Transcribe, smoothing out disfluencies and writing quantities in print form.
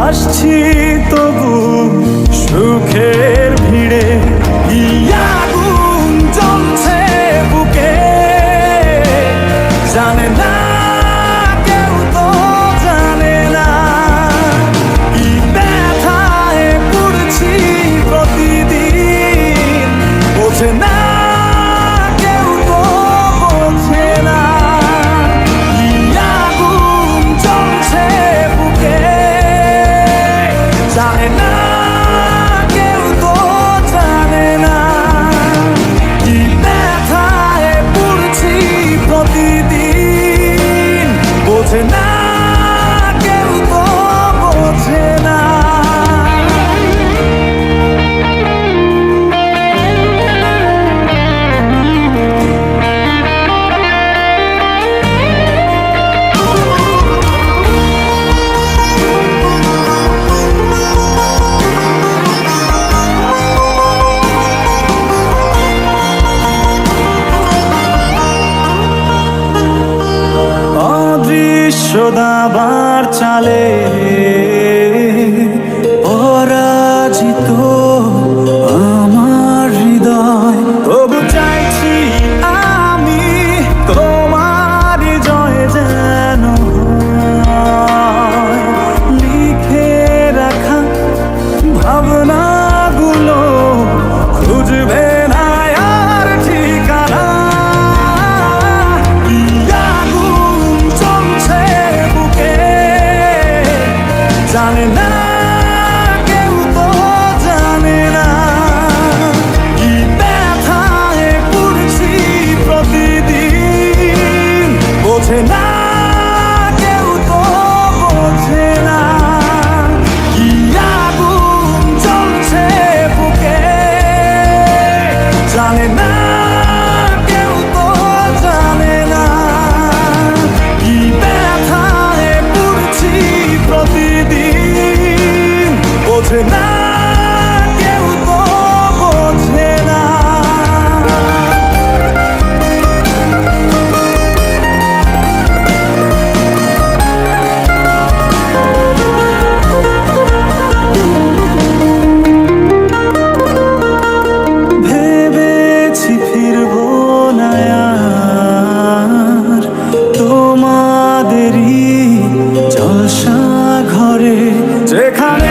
আসছি তবু সুখের ভিড়ে, আগুন জ্বলছে বুকে, জানে না কেউ, তো জানে না কি ব্যথায় পড়ছি প্রতিদিন, বোঝে না কেউ, তো বোঝে না কি আগুন জ্বলছে বুকে, জানে না কেউ, তো জানে না কি ব্যথায় পড়ছি প্রতিদিন, বোঝে না কেউ, তো বোঝে না। অদৃশ্য দাবার চালে পরাজিত আমার হৃদয়, তবু চাইছি আমি তোমার জয় যেন হয়। লিখে রাখা ভাবনাগুলো খুঁজবে না আর ঠিকানা, কি আগুন জ্বলছে বুকে, জানে না কেউ, তো জানে না কি ব্যথায় পড়ছি প্রতিদিন, বোঝে না কেউ, তো বোঝে না কি আগুন জ্বলছে বুকে, জানে না কেউ, তো জানে না কি ব্যথায় পড়ছি প্রতিদিন, বোঝে না কেউ, তো বোঝে না। ভেবেছি ফিরবো না আর তোমাদেরই জলসা ঘরে, যেখানে